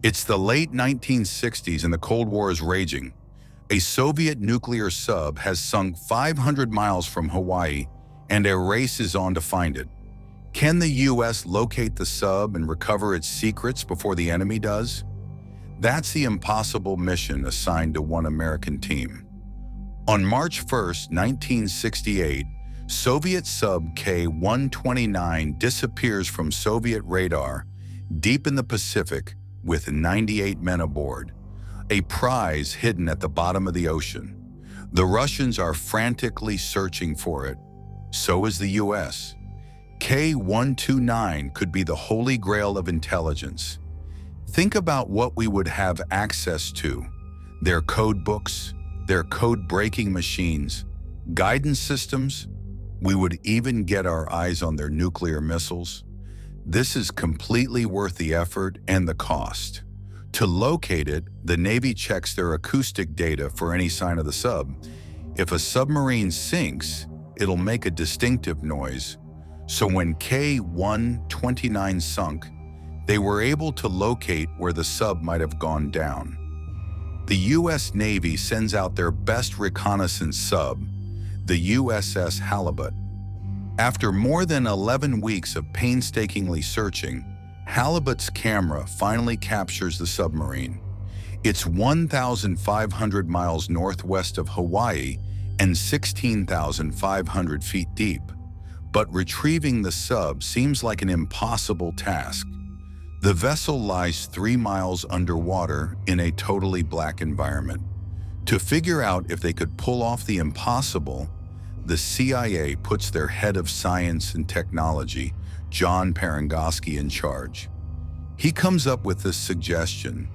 It's the late 1960s and the Cold War is raging. A Soviet nuclear sub has sunk 500 miles from Hawaii, and a race is on to find it. Can the US locate the sub and recover its secrets before the enemy does? That's the impossible mission assigned to one American team. On March 1st, 1968, Soviet sub K-129 disappears from Soviet radar deep in the Pacific with 98 men aboard, a prize hidden at the bottom of the ocean. The Russians are frantically searching for it. So is the US. K-129 could be the holy grail of intelligence. Think about what we would have access to: their code books, their code-breaking machines, guidance systems. We would even get our eyes on their nuclear missiles. This is completely worth the effort and the cost. To locate it, the Navy checks their acoustic data for any sign of the sub. If a submarine sinks, it'll make a distinctive noise. So when K-129 sunk, they were able to locate where the sub might have gone down. The US Navy sends out their best reconnaissance sub, the USS Halibut. After more than 11 weeks of painstakingly searching, Halibut's camera finally captures the submarine. It's 1,500 miles northwest of Hawaii and 16,500 feet deep. But retrieving the sub seems like an impossible task. The vessel lies 3 miles underwater in a totally black environment. To figure out if they could pull off the impossible, the CIA puts their head of science and technology, John Parangoski, in charge. He comes up with this suggestion: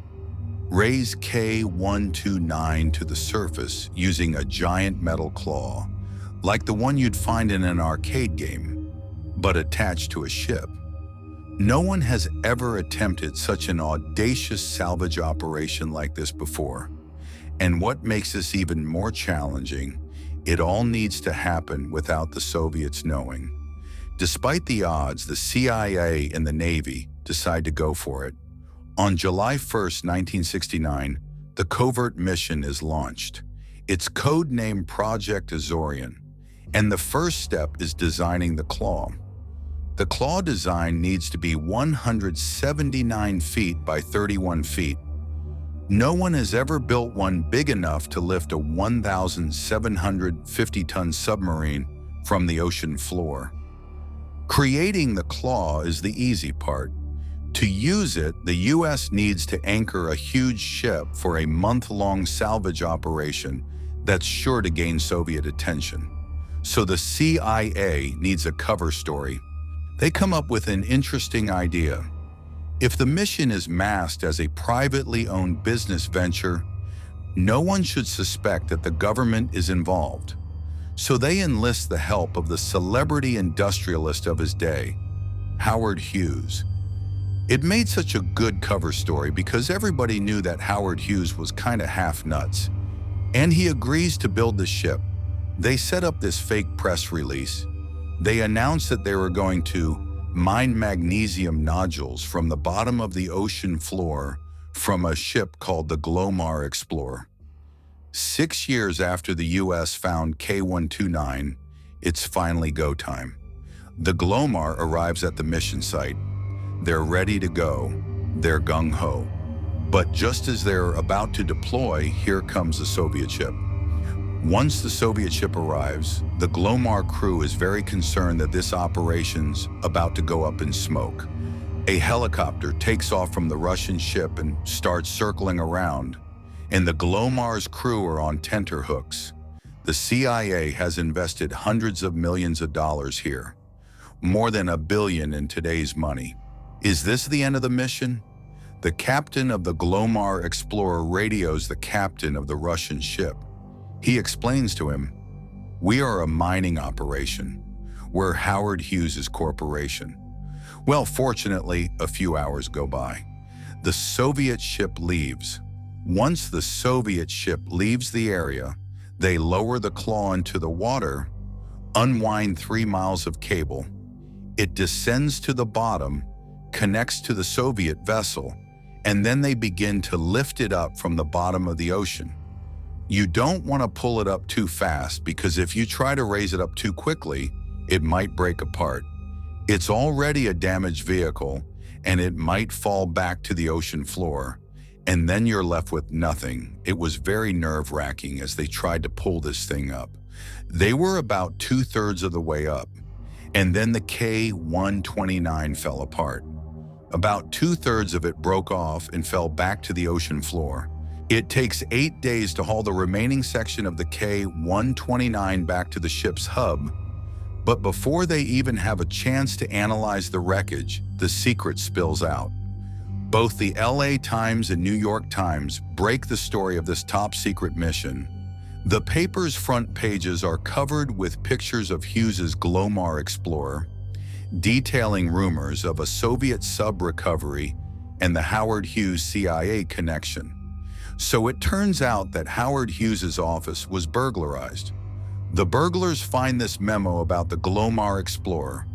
raise K-129 to the surface using a giant metal claw, like the one you'd find in an arcade game, but attached to a ship. No one has ever attempted such an audacious salvage operation like this before. And what makes this even more challenging, it all needs to happen without the Soviets knowing. Despite the odds, the CIA and the Navy decide to go for it. On July 1st, 1969, the covert mission is launched. It's codenamed Project Azorian, and the first step is designing the claw. The claw design needs to be 179 feet by 31 feet. No one has ever built one big enough to lift a 1,750-ton submarine from the ocean floor. Creating the claw is the easy part. To use it, the US needs to anchor a huge ship for a month-long salvage operation that's sure to gain Soviet attention. So the CIA needs a cover story. They come up with an interesting idea. If the mission is masked as a privately owned business venture, no one should suspect that the government is involved. So they enlist the help of the celebrity industrialist of his day, Howard Hughes. It made such a good cover story because everybody knew that Howard Hughes was kind of half nuts. And he agrees to build the ship. They set up this fake press release. They announced that they were going to mine magnesium nodules from the bottom of the ocean floor from a ship called the Glomar Explorer. 6 years after the US found K-129, it's finally go time. The Glomar arrives at the mission site. They're ready to go. They're gung-ho. But just as they're about to deploy, here comes the Soviet ship. Once the Soviet ship arrives, the Glomar crew is very concerned that this operation's about to go up in smoke. A helicopter takes off from the Russian ship and starts circling around, and the Glomar's crew are on tenterhooks. The CIA has invested hundreds of millions of dollars here, more than $1 billion in today's money. Is this the end of the mission? The captain of the Glomar Explorer radios the captain of the Russian ship. He explains to him, "We are a mining operation. We're Howard Hughes' corporation." Well, fortunately, a few hours go by. The Soviet ship leaves. Once the Soviet ship leaves the area, they lower the claw into the water, unwind 3 miles of cable. It descends to the bottom, connects to the Soviet vessel, and then they begin to lift it up from the bottom of the ocean. You don't want to pull it up too fast because if you try to raise it up too quickly, it might break apart. It's already a damaged vehicle, and it might fall back to the ocean floor, and then you're left with nothing. It was very nerve-wracking as they tried to pull this thing up. They were about 2/3 of the way up, and then the K-129 fell apart. About 2/3 of it broke off and fell back to the ocean floor. It takes 8 days to haul the remaining section of the K-129 back to the ship's hub, but before they even have a chance to analyze the wreckage, the secret spills out. Both the LA Times and New York Times break the story of this top-secret mission. The paper's front pages are covered with pictures of Hughes' Glomar Explorer, detailing rumors of a Soviet sub recovery and the Howard Hughes CIA connection. So it turns out that Howard Hughes' office was burglarized. The burglars find this memo about the Glomar Explorer.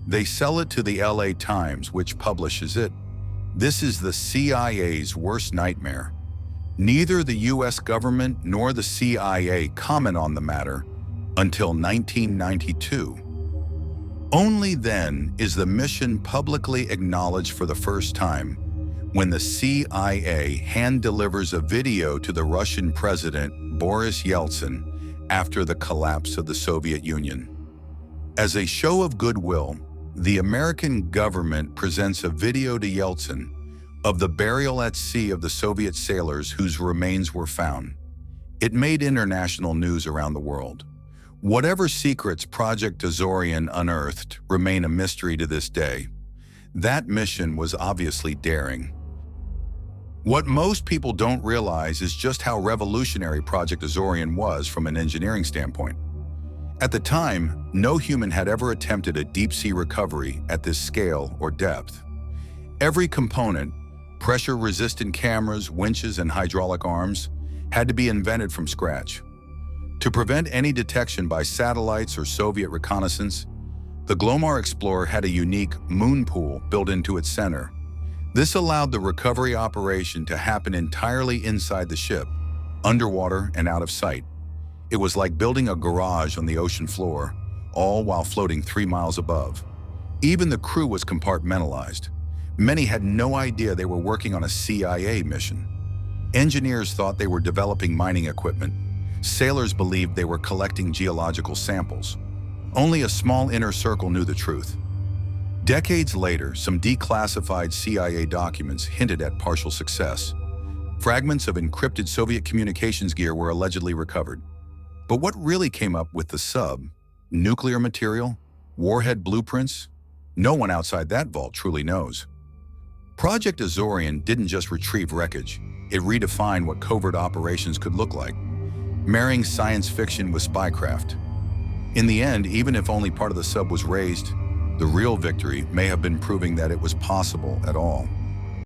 They sell it to the LA Times, which publishes it. This is the CIA's worst nightmare. Neither the US government nor the CIA comment on the matter until 1992. Only then is the mission publicly acknowledged for the first time, when the CIA hand-delivers a video to the Russian President Boris Yeltsin after the collapse of the Soviet Union. As a show of goodwill, the American government presents a video to Yeltsin of the burial at sea of the Soviet sailors whose remains were found. It made international news around the world. Whatever secrets Project Azorian unearthed remain a mystery to this day. That mission was obviously daring. What most people don't realize is just how revolutionary Project Azorian was from an engineering standpoint. At the time, no human had ever attempted a deep-sea recovery at this scale or depth. Every component, pressure-resistant cameras, winches, and hydraulic arms, had to be invented from scratch. To prevent any detection by satellites or Soviet reconnaissance, the Glomar Explorer had a unique moon pool built into its center. This allowed the recovery operation to happen entirely inside the ship, underwater and out of sight. It was like building a garage on the ocean floor, all while floating 3 miles above. Even the crew was compartmentalized. Many had no idea they were working on a CIA mission. Engineers thought they were developing mining equipment. Sailors believed they were collecting geological samples. Only a small inner circle knew the truth. Decades later, some declassified CIA documents hinted at partial success. Fragments of encrypted Soviet communications gear were allegedly recovered. But what really came up with the sub? Nuclear material? Warhead blueprints? No one outside that vault truly knows. Project Azorian didn't just retrieve wreckage. It redefined what covert operations could look like, marrying science fiction with spycraft. In the end, even if only part of the sub was raised, the real victory may have been proving that it was possible at all.